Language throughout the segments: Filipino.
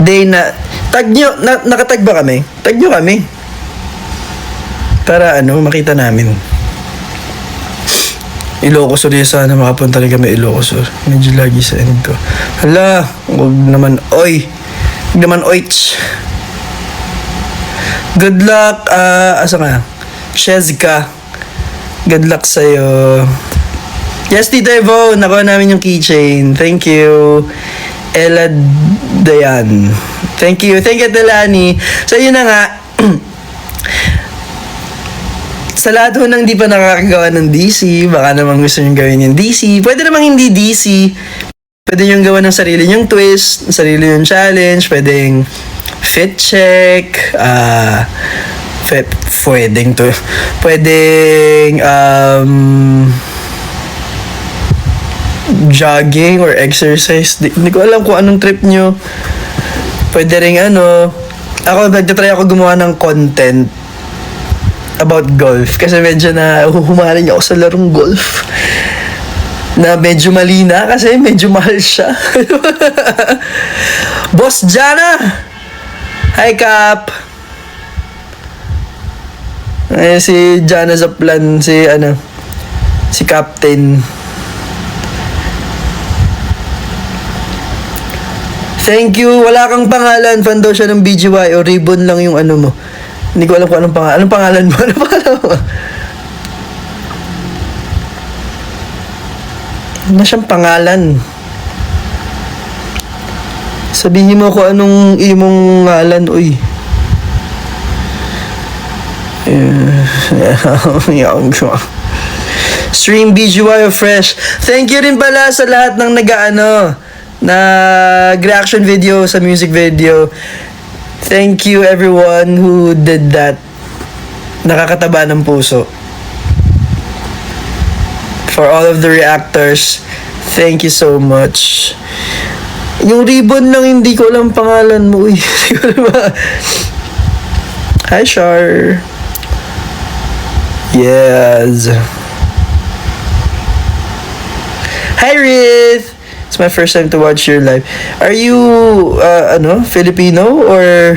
Day na, tag nyo, nakatag ba kami? Tag nyo kami. Para makita namin. Ilocos Sur, sana makapunta rin kami Ilocos Sur. Medyo lagi sa end ko. Hala, huwag naman, oy. Huwag naman, oich. Good luck, asa ka? Shezka. Good luck sa'yo. Yes, Tito Evo, nakuha namin yung keychain. Thank you. Ella Dayan. Thank you, Delani. So, yun na nga. Sa lahat ho nang di pa nakakagawa ng DC, baka naman gusto nyo gawin yung DC. Pwede namang hindi DC. Pwede nyo gawa ng sarili nyong twist, sarili nyong challenge, pwedeng fit check, pwedeng jogging or exercise. Hindi ko alam kung anong trip nyo. Pwede rin ako nagtatry ako gumawa ng content about golf kasi medyo na huhumaling ako sa larong golf na medyo mali na kasi medyo mahal siya. Boss Jana! Hi, Cap! Si Jana Zaplan, si Captain. Thank you. Wala kang pangalan. Fan daw siya ng BGY o ribbon lang yung mo. Hindi ko alam kung anong pangalan. Anong pangalan mo? Anong pangalan mo? Ano siyang pangalan? Sabihin mo kung anong imong ngalan, uy. Stream BGY of Fresh. Thank you rin pala sa lahat ng reaction video sa music video. Thank you everyone who did that. Nakakataba ng puso. For all of the reactors, thank you so much. Yung ribbon lang, hindi ko alam pangalan mo. Uy, hi, Char. Yes. Hi, Rith. It's my first time to watch your live. Are you, Filipino or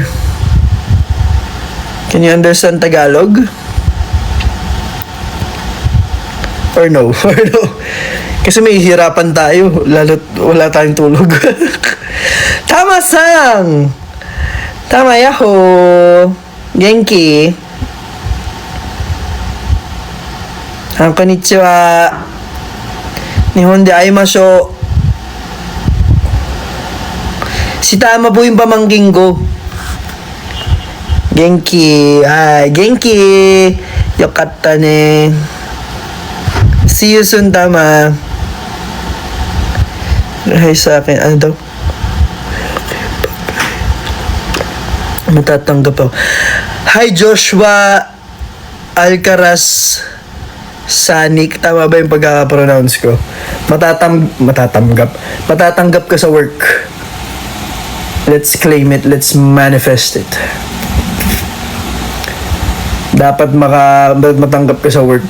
can you understand Tagalog? Or no? Or no? Kasi may hirapan tayo, lalo't wala tayong tulog. Tama sang! Tama yaho! Genki! Konnichiwa! Nihon de aimasho! Si Tama po yung pamangking ko. Genki. Ay, Genki. Yokatta ne. See you soon, Tama. Hi sa akin. Ano daw? Matatanggap ako. Hi, Joshua Alcaraz Sanik. Tama ba yung pagkaka-pronounce ko? Matatanggap ka sa work. Let's claim it. Let's manifest it. Dapat matanggap ka sa work.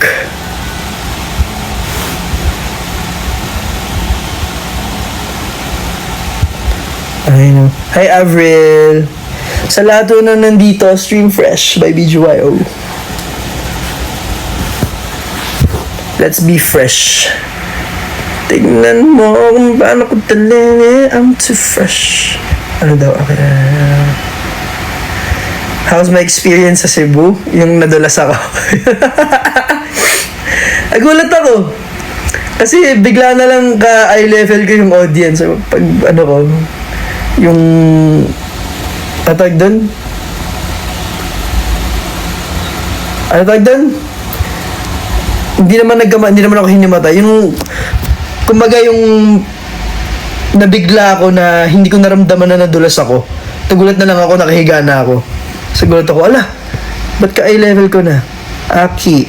Ayun. Hi, Avril. Sa lahat na nandito, Stream Fresh by BGYO. Let's be fresh. Tignan mo kung paano ko talaga. I'm too fresh. Ano daw? Okay. How's my experience sa Cebu? Yung nadulas ako. Nagulat ako. Kasi bigla na lang ka-eye level ko yung audience. Pag yung tawag doon? Ano tawag doon? Hindi naman ako hinimatay. Yung, kumbaga yung nabigla ako na hindi ko naramdaman na nadulas ako. Nagulat na lang ako, nakahiga na ako. Sagulat ako, ala, ba't ka eye level ko na? Aki.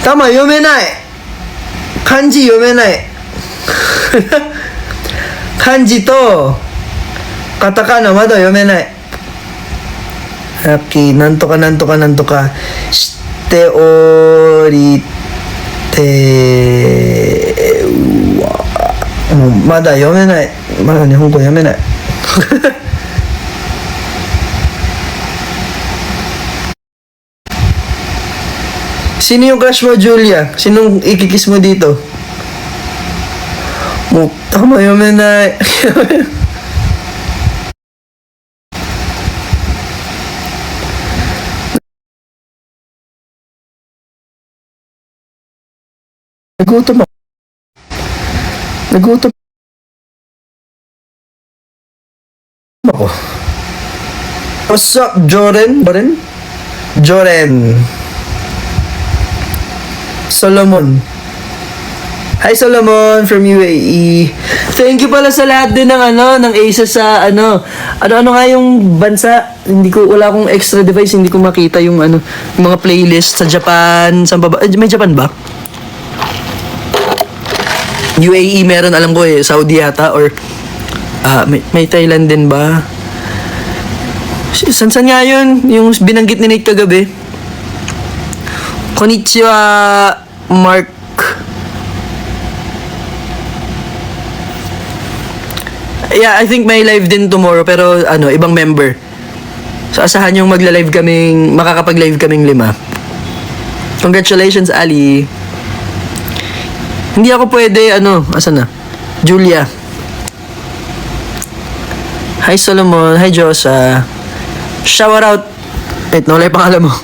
Tama, yomenai. Kanji yomenai. Kanji to katakana mada yomenai. Aki, nanto ka. Shite orite wa. Mada yomenai. Mada nihongo yomenai. Sino yung crush mo, Julia? Sinong ikikiss mo dito? Tama yun na. Nagutom ako. Nagutom ako. What's up, Joren? Joren. Solomon. Hi Solomon from UAE. Thank you pala sa lahat din ng ng ASUS sa ano nga yung bansa. Wala akong extra device, hindi ko makita yung yung mga playlist sa Japan, sa baba. May Japan ba? UAE meron, alam ko Saudi yata or may Thailand din ba? San nga yun? Yung binanggit ni Nate kagabi. Konnichiwa, Mark. Yeah, I think may live din tomorrow pero ibang member. So asahan yung makakapag-live kaming 5. Congratulations, Ali. Hindi ako pwede, asan na? Julia. Hi, Solomon. Hi, Josa. Shout out. Wait, nawala yung pangalan mo.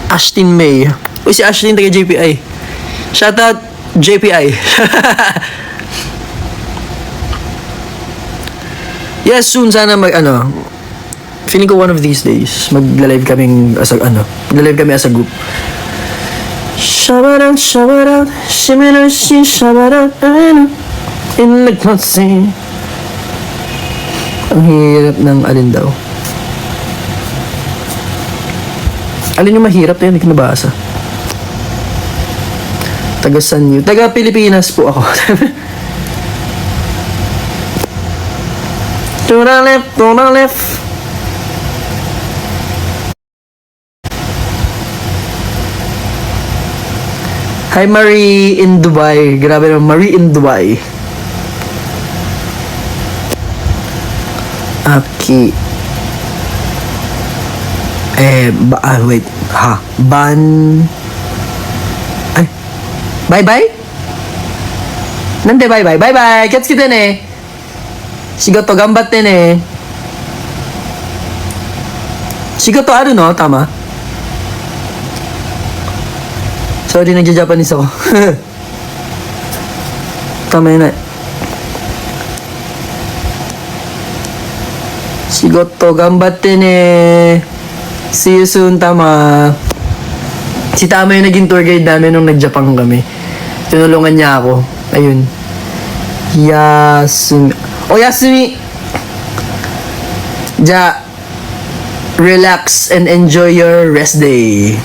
Ashtin May. Uy, si Ashtin taga JPI. Shout out, JPI. Yes, soon sana feeling ko one of these days magla-live kami as a group. Shabaran, shabaran, shimmer, shabaran, in the concert. Ang hirap ng alin daw. Alin yung mahirap na yun, hindi ko nabasa. Taga Sanyo. Taga Pilipinas po ako. To the left, to the left. Hi Marie in Dubai. Grabe naman, Marie in Dubai. Okay. Wait. Ban. Ay. Bye-bye? Nande bye-bye. Bye-bye. Catch kita ne. Shigoto gambatte ne. Shigoto aru no? Tama? Sorry, nagja-Japanese ako. Tama yun na. Shigoto gambatte ne. See you soon, Tama. Si Tama yung naging tour guide namin nung nag-Japan kami. Tinulungan niya ako. Ayun. Yasumi. Oyasumi! Relax and enjoy your rest day.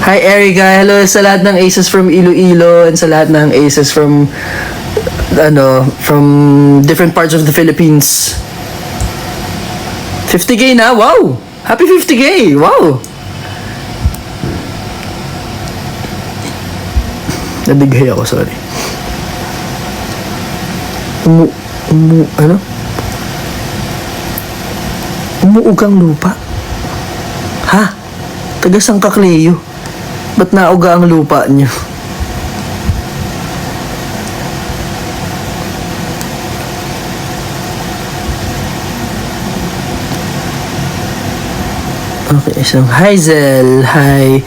Hi Erica, hello sa lahat ng ASUS from Iloilo and sa lahat ng ASUS from different parts of the Philippines. 50k na, wow! Happy 50k, wow! Nabigay ako, sorry. Umuugang lupa? Ha? Taga Sangka Cleo. Ba't nauga ang lupa niyo? Okay, so hi Zel, hi.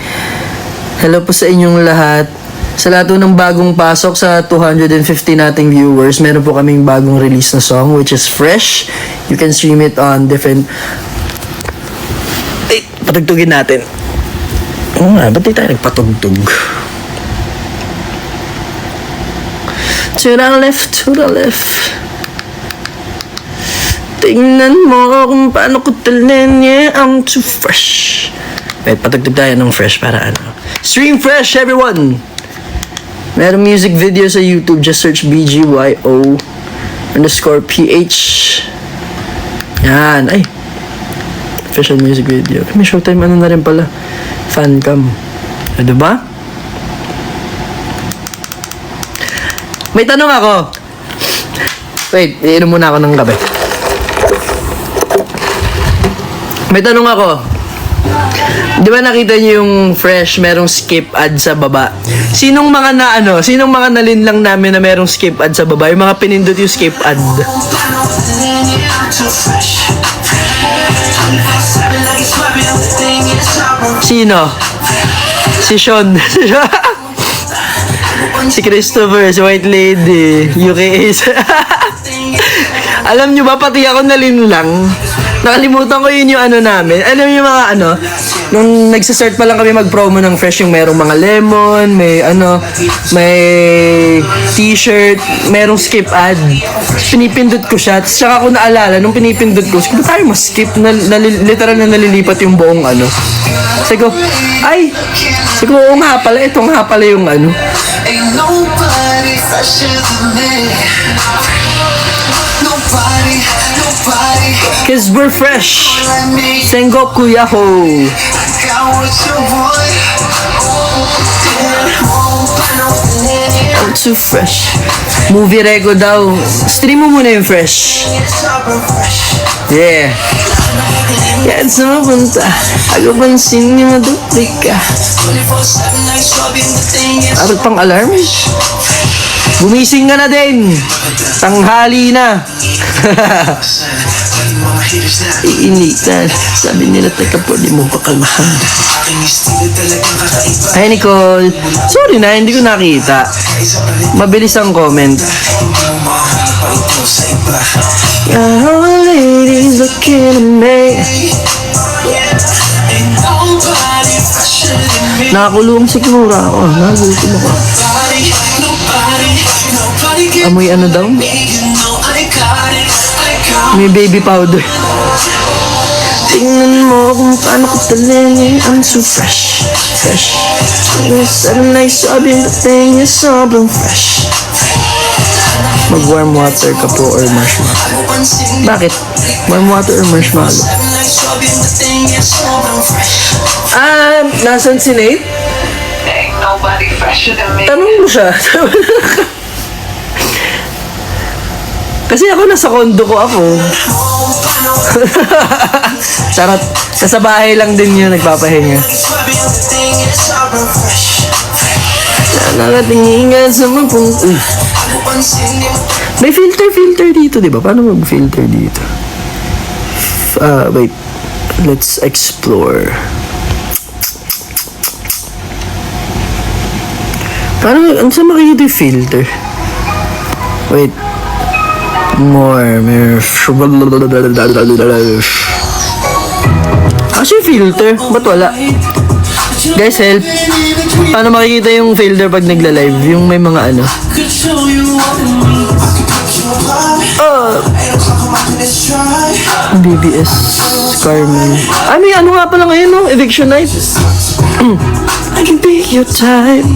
Hello po sa inyong lahat. Sa lahat ng bagong pasok sa 250 nating viewers, meron po kaming bagong release na song which is fresh. You can stream it on different... patugtugin natin. Ba't di tayo nagpatugtog? To the left, to the left. Tingnan mo kung paano ko talin, yeah, I'm too fresh. Wait, patugtog tayo ng fresh para Stream fresh, everyone! Meron music video sa YouTube. Just search BGYO_PH. Yan. Ay. Official music video. May Showtime na rin pala. Fancam. Diba? May tanong ako. Wait, iinom muna ako ng kape. May tanong ako. Di ba nakita niyo yung fresh merong skip ad sa baba? Sinong mga nalinlang namin na merong skip ad sa baba? Yung mga pinindot yung skip ad. Sino? Si Sean. Si Christopher, si White Lady, UK Ace. Alam nyo ba, pati ako nalinlang. Nakalimutan ko yun yung namin. Alam nyo yung mga nung nagsasart pa lang kami mag-promo ng fresh yung merong mga lemon, may t-shirt, merong skip ad. Pinipindot ko siya. Tapos saka ko naalala, nung pinipindot ko, ba't tayo mas-skip? Literal na nalilipat yung buong Sabi ko, oo nga pala, ito nga pala yung Ain't nobody fresher than me. Nobody Cause we're fresh. like me. Sengoku Yahoo. Got what you want. Won't buy nothing in I'm too fresh. Movie rego daw. Stream mo muna yung fresh. it's super fresh. Yeah. Kahit sa mapunta, ako pansin niyo maduplik ka. 24/7 like swabbing the thing is Aral pang alarm? Gumising ka na din. Tanghali na. mga haters na Iinitan. Sabi nila, teka, pwede mo pakalmahan. aking estilo talagang kakaiba. Ay, Nicole. Sorry na, hindi ko nakita. Isa pa rin Mabilis ang comment. hindi mo mahanap pa ito sa iba. All ladies looking at me. Ain't nobody fresher than me. Nakakulong siguro ako. Nagutom ako. Nobody can Amoy daw? me. You know I got it. I got May baby powder. Tingnan mo kung paano ko talingin. I'm so fresh. Fresh. Sudden night sobbing the thing is sobrang fresh. Mag warm water ka po or marshmallow. pansin. Bakit? Warm water or marshmallow? Like swabbing the thing is sobrang fresh. Nasan si Nate? Ain't nobody fresher than me. Tanong mo siya. Kasi ako nasa kondo ko ako. Charot. Sa bahay lang din yun nagpapahinga. Swabbing the thing is sobrang fresh. Nakatingin nga sa mapong... Pansin. May filter dito, di ba? Paano mag-filter dito? Wait. Let's explore. Paano, ang sama kayo yung filter? Wait. More. Actually, filter. Ba't wala? Guys, help. Paano makikita yung filter pag nagla-live? Yung may mga Could show you what I mean. I could put you apart. 8 o'clock on my minutes try. BBS Carmen. May nga pala ngayon, no? Eviction night. I can be your type.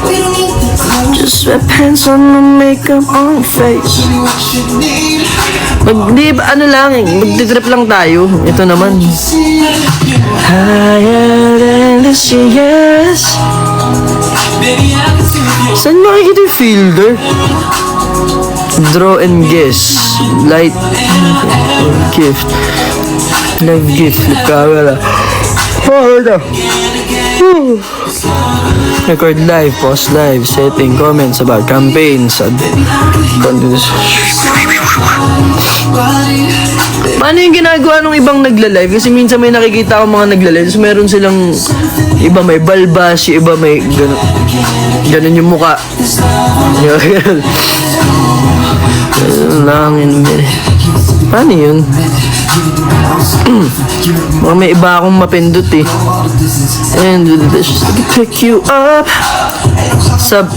We don't need the clothes. Just sweatpants on the makeup on your face. Do what you need. Magtitrip lang tayo. Ito naman. Higher than the seas. Baby, I can see you. Saan makikita yung fielder? Draw and guess. Light or gift. Live gift. Flip camera. Ito. Record live, post live, setting, comments about campaigns, Paano yung ginagawa ng ibang nagla-live? Kasi minsan may nakikita ako mga nagla-live, tapos meron silang iba may balbas, yung iba may ganun yung muka. Langin. Paano yun? Mga may iba akong mapindot eh. And just to pick you up. Sub